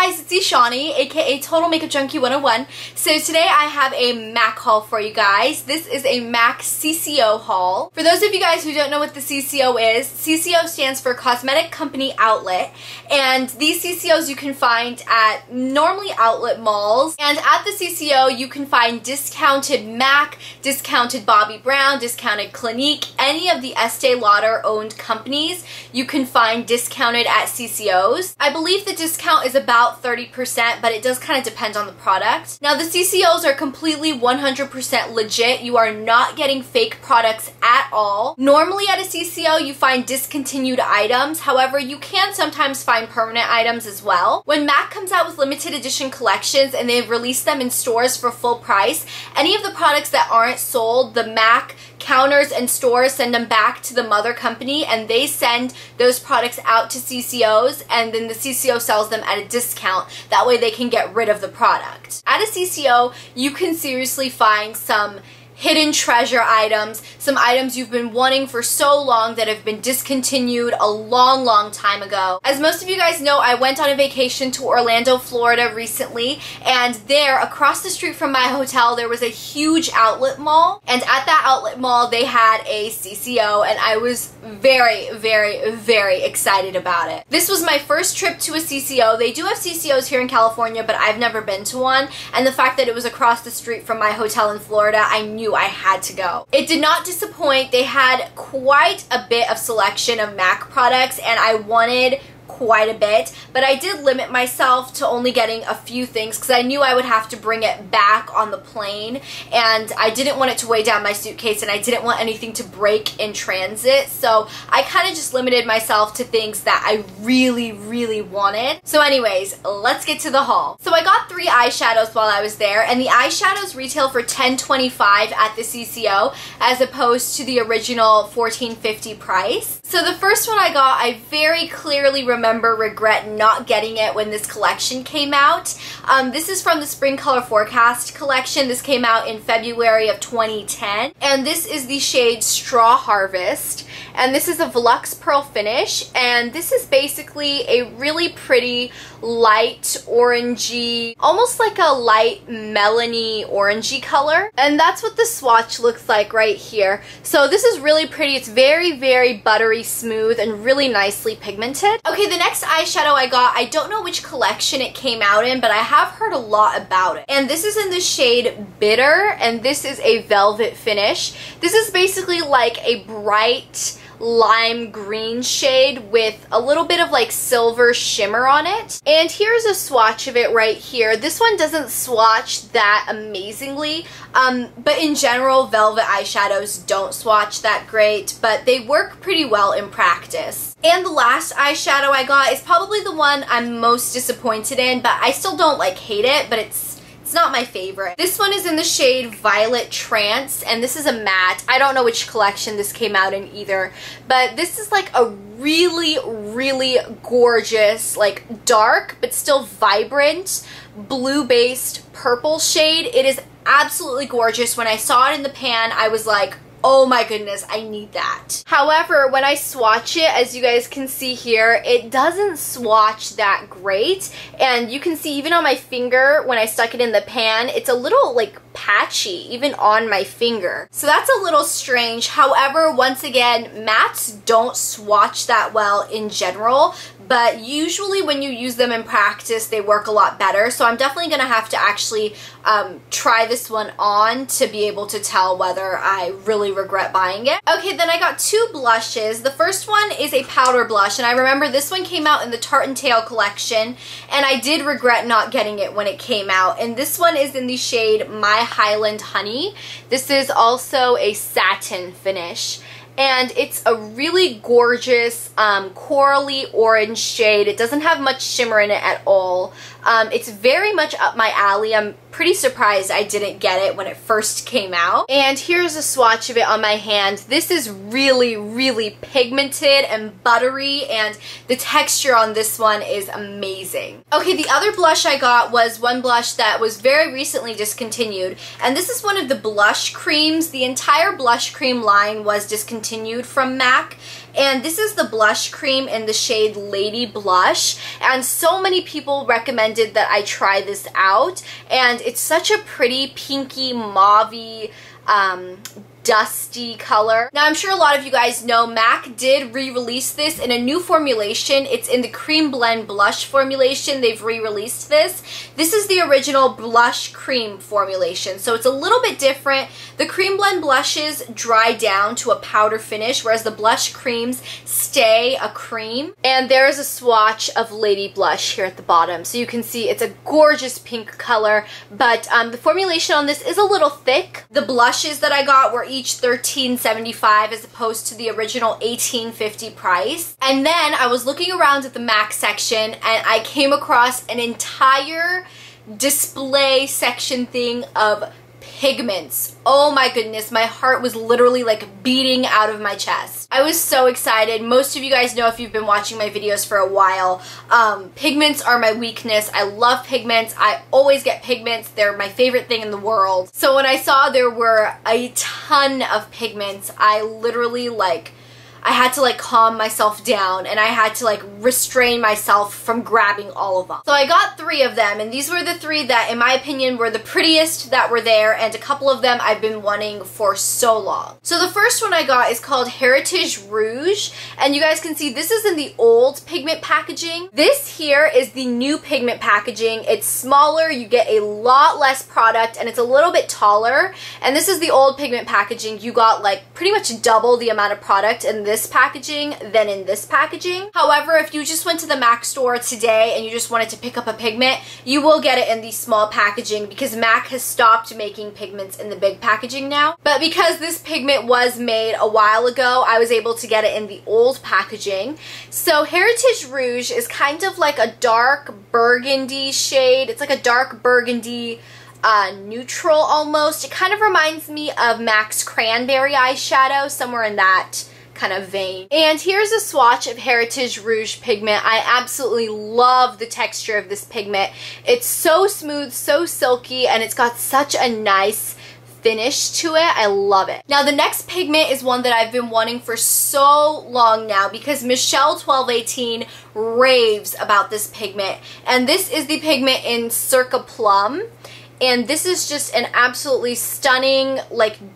guys, it's Shawnee, aka Total Makeup Junkie 101. So today I have a MAC haul for you guys. This is a MAC CCO haul. For those of you guys who don't know what the CCO is, CCO stands for Cosmetic Company Outlet, and these CCOs you can find at normally outlet malls, and at the CCO you can find discounted MAC, discounted Bobbi Brown, discounted Clinique, any of the Estee Lauder owned companies you can find discounted at CCOs. I believe the discount is about 30%, but it does kind of depend on the product. Now the CCOs are completely 100% legit. You are not getting fake products at all. Normally at a CCO you find discontinued items, however you can sometimes find permanent items as well. When MAC comes out with limited edition collections and they've released them in stores for full price, any of the products that aren't sold, the MAC counters and stores send them back to the mother company and they send those products out to CCOs, and then the CCO sells them at a discount. That way they can get rid of the product. At a CCO, you can seriously find some hidden treasure items, some items you've been wanting for so long that have been discontinued a long time ago. As most of you guys know, I went on a vacation to Orlando, Florida recently, and there, across the street from my hotel, there was a huge outlet mall, and at that outlet mall they had a CCO, and I was very excited about it. This was my first trip to a CCO. They do have CCOs here in California, but I've never been to one, and the fact that it was across the street from my hotel in Florida, I knew I had to go. It did not disappoint. They had quite a bit of selection of MAC products, and I wanted quite a bit, but I did limit myself to only getting a few things because I knew I would have to bring it back on the plane, and I didn't want it to weigh down my suitcase, and I didn't want anything to break in transit, so I kind of just limited myself to things that I really wanted. So anyways, let's get to the haul. So I got 3 eyeshadows while I was there, and the eyeshadows retail for $10.25 at the CCO as opposed to the original $14.50 price. So the first one I got, I very clearly remember regret not getting it when this collection came out. This is from the Spring Color Forecast collection. This came out in February of 2010, and this is the shade Straw Harvest, and this is a Volux Pearl finish, and this is basically a really pretty light orangey, almost like a light melony orangey color, and that's what the swatch looks like right here. So this is really pretty. It's very buttery smooth and really nicely pigmented. Okay, the next eyeshadow I got, I don't know which collection it came out in, but I have heard a lot about it. And this is in the shade Bitter, and this is a velvet finish. This is basically like a bright lime green shade with a little bit of like silver shimmer on it. And here's a swatch of it right here. This one doesn't swatch that amazingly, but in general velvet eyeshadows don't swatch that great, but they work pretty well in practice. And the last eyeshadow I got is probably the one I'm most disappointed in, but I still don't like hate it, but it's not my favorite. This one is in the shade Violet Trance, and this is a matte. I don't know which collection this came out in either, but this is like a really gorgeous, like dark but still vibrant blue-based purple shade. It is absolutely gorgeous. When I saw it in the pan, I was like, oh my goodness, I need that. However, when I swatch it, as you guys can see here, it doesn't swatch that great. And you can see even on my finger, when I stuck it in the pan, it's a little like patchy, even on my finger. So that's a little strange. However, once again, mattes don't swatch that well in general, but usually when you use them in practice, they work a lot better. So I'm definitely gonna have to actually try this one on to be able to tell whether I really regret buying it. Okay, then I got 2 blushes. The first one is a powder blush, and I remember this one came out in the Tarte and Tail collection, and I did regret not getting it when it came out. And this one is in the shade My Highland Honey. This is also a satin finish, and it's a really gorgeous corally orange shade. It doesn't have much shimmer in it at all. It's very much up my alley. I'm pretty surprised I didn't get it when it first came out. And here's a swatch of it on my hand. This is really pigmented and buttery, and the texture on this one is amazing. Okay, the other blush I got was one blush that was very recently discontinued, and this is one of the blush creams. The entire blush cream line was discontinued from MAC, and this is the blush cream in the shade Lady Blush, and so many people recommended that I try this out, and it's such a pretty pinky mauve-y dusty color. Now, I'm sure a lot of you guys know MAC did re-release this in a new formulation. It's in the Cream Blend Blush formulation. They've re-released this. This is the original blush cream formulation, so it's a little bit different. The Cream Blend blushes dry down to a powder finish, whereas the blush creams stay a cream. And there is a swatch of Lady Blush here at the bottom, so you can see it's a gorgeous pink color, but the formulation on this is a little thick. The blushes that I got were each $13.75 as opposed to the original $18.50 price. And then I was looking around at the MAC section and I came across an entire display section thing of Pigments. Oh my goodness, my heart was literally like beating out of my chest. I was so excited. Most of you guys know if you've been watching my videos for a while, pigments are my weakness. I love pigments. I always get pigments. They're my favorite thing in the world. So when I saw there were a ton of pigments, I literally I had to calm myself down, and I had to restrain myself from grabbing all of them. So I got 3 of them, and these were the 3 that in my opinion were the prettiest that were there, and a couple of them I've been wanting for so long. So the first one I got is called Heritage Rouge, and you guys can see this is in the old pigment packaging. This here is the new pigment packaging. It's smaller, you get a lot less product, and it's a little bit taller. And this is the old pigment packaging. You got pretty much double the amount of product in this packaging than in this packaging. However, if you just went to the MAC store today and you just wanted to pick up a pigment, you will get it in the small packaging because MAC has stopped making pigments in the big packaging now. But because this pigment was made a while ago, I was able to get it in the old packaging. So Heritage Rouge is kind of like a dark burgundy shade. It's like a dark burgundy neutral almost. It kind of reminds me of MAC's Cranberry eyeshadow, somewhere in that kind of vein. And here's a swatch of Heritage Rouge pigment. I absolutely love the texture of this pigment. It's so smooth, so silky, and it's got such a nice finish to it. I love it. Now the next pigment is one that I've been wanting for so long now because Michelle 1218 raves about this pigment, and this is the pigment in Circa Plum. And this is just an absolutely stunning,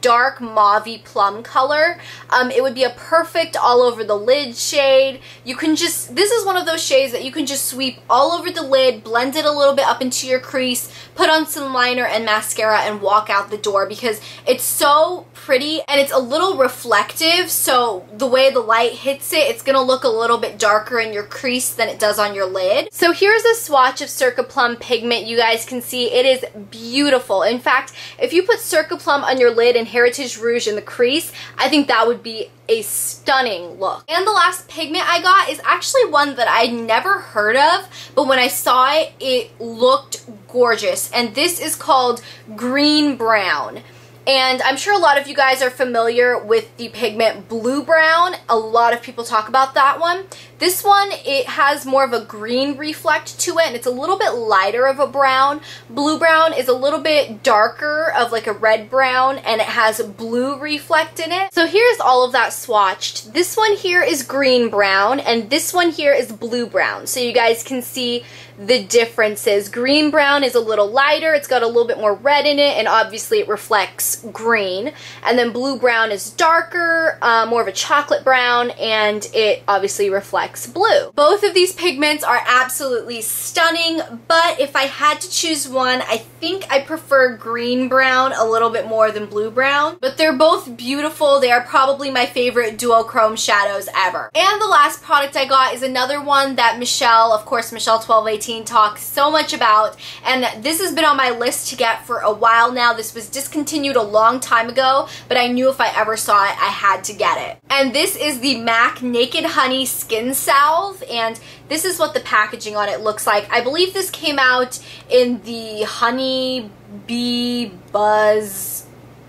dark mauve-y plum color. It would be a perfect all over the lid shade. You can just, this is one of those shades that you can just sweep all over the lid, blend it a little bit up into your crease, put on some liner and mascara, and walk out the door because it's so pretty and it's a little reflective, so the way the light hits it, it's gonna look a little bit darker in your crease than it does on your lid. So here's a swatch of Circa Plum pigment. You guys can see it is beautiful. In fact, if you put Circa Plum on your lid and Heritage Rouge in the crease, I think that would be a stunning look. And the last pigment I got is actually one that I'd never heard of, but when I saw it, it looked gorgeous. And this is called Green Brown. And I'm sure a lot of you guys are familiar with the pigment Blue Brown. A lot of people talk about that one. This one, it has more of a green reflect to it, and it's a little bit lighter of a brown. Blue Brown is a little bit darker of a red brown, and it has blue reflect in it. So here's all of that swatched. This one here is Green Brown, and this one here is Blue Brown. So you guys can see the differences. Green Brown is a little lighter, it's got a little bit more red in it, and obviously it reflects green. And then Blue Brown is darker, more of a chocolate brown, and it obviously reflects blue. Both of these pigments are absolutely stunning, but if I had to choose one, I think I prefer Green Brown a little bit more than Blue Brown. But they're both beautiful. They are probably my favorite duochrome shadows ever. And the last product I got is another one that Michelle, of course Michelle 1218, talks so much about, and this has been on my list to get for a while now. This was discontinued a long time ago, but I knew if I ever saw it, I had to get it. And this is the MAC Naked Honey Skin Salve, and this is what the packaging on it looks like. I believe this came out in the Honey Bee Buzz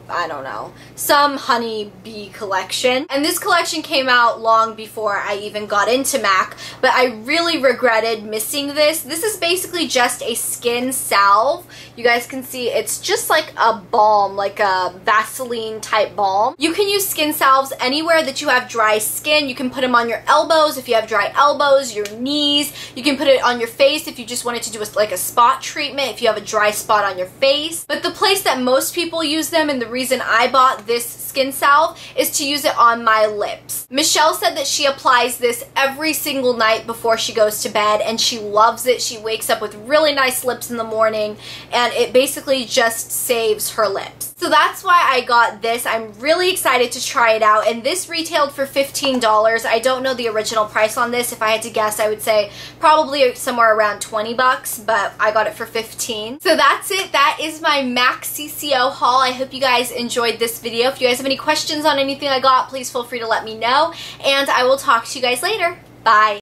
I don't know, some honey bee collection. And this collection came out long before I even got into MAC, but I really regretted missing this. This is basically just a skin salve. You guys can see it's just like a balm, like a Vaseline type balm. You can use skin salves anywhere that you have dry skin. You can put them on your elbows if you have dry elbows, your knees. You can put it on your face if you just wanted to do like a spot treatment if you have a dry spot on your face. But the place that most people use them, and the reason I bought this skin salve, is to use it on my lips. Michelle said that she applies this every single night before she goes to bed, and she loves it. She wakes up with really nice lips in the morning, and it basically just saves her lips. So that's why I got this. I'm really excited to try it out, and this retailed for $15. I don't know the original price on this. If I had to guess, I would say probably somewhere around 20 bucks, but I got it for 15. So that's it. That is my MAC CCO haul. I hope you guys enjoyed this video. If you guys have any questions on anything I got, please feel free to let me know, and I will talk to you guys later. Bye.